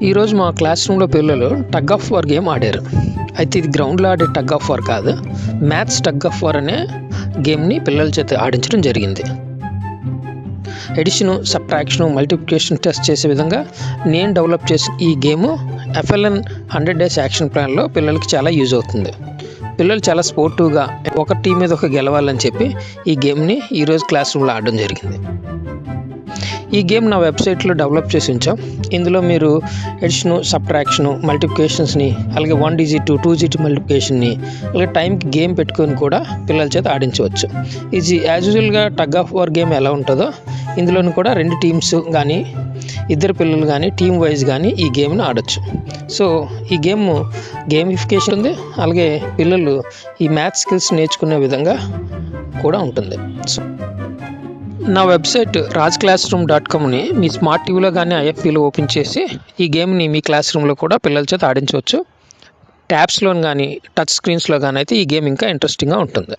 ఈరోజు మా క్లాస్ రూమ్లో పిల్లలు టగ్ ఆఫ్ వార్ గేమ్ ఆడారు. అయితే ఇది గ్రౌండ్లో ఆడే టగ్ ఆఫ్ వార్ కాదు, మ్యాథ్స్ టగ్ ఆఫ్ వార్ అనే గేమ్ని పిల్లల చేత ఆడించడం జరిగింది. ఎడిషను, సబ్ట్రాక్షను, మల్టిప్లికేషన్ టెస్ట్ చేసే విధంగా నేను డెవలప్ చేసిన ఈ గేమ్ FLN 100 Days యాక్షన్ ప్లాన్లో పిల్లలకి చాలా యూజ్ అవుతుంది. పిల్లలు చాలా స్పోర్టివ్గా ఒక టీం మీద ఒక గెలవాలని చెప్పి ఈ గేమ్ని ఈరోజు క్లాస్ రూమ్లో ఆడడం జరిగింది. ఈ గేమ్ నా వెబ్సైట్లో డెవలప్ చేసి ఉంచాం. ఇందులో మీరు ఎడిషను, సబ్ట్రాక్షను, మల్టిప్లికేషన్స్ని, అలాగే 1 digit 2 digit మల్టిప్లికేషన్ని, అలాగే టైంకి గేమ్ పెట్టుకొని కూడా పిల్లల చేత ఆడించవచ్చు. ఇది యాజ్ యూజువల్గా టగ్ ఆఫ్ వార్ గేమ్ ఎలా ఉంటుందో ఇందులోని కూడా 2 టీమ్స్ కానీ 2 పిల్లలు కానీ టీమ్ వైజ్ కానీ ఈ గేమ్ను ఆడొచ్చు. సో ఈ గేమిఫికేషన్ ఉంది, అలాగే పిల్లలు ఈ మ్యాథ్స్ స్కిల్స్ నేర్చుకునే విధంగా కూడా ఉంటుంది. సో నా వెబ్సైట్ rajclassroom.comని మీ స్మార్ట్ టీవీలో కానీ IFBలో ఓపెన్ చేసి ఈ గేమ్ని మీ క్లాస్ రూమ్లో కూడా పిల్లల చేత ఆడించవచ్చు. ట్యాబ్స్లో కానీ టచ్ స్క్రీన్స్లో కానీ అయితే ఈ గేమ్ ఇంకా ఇంట్రెస్టింగ్గా ఉంటుంది.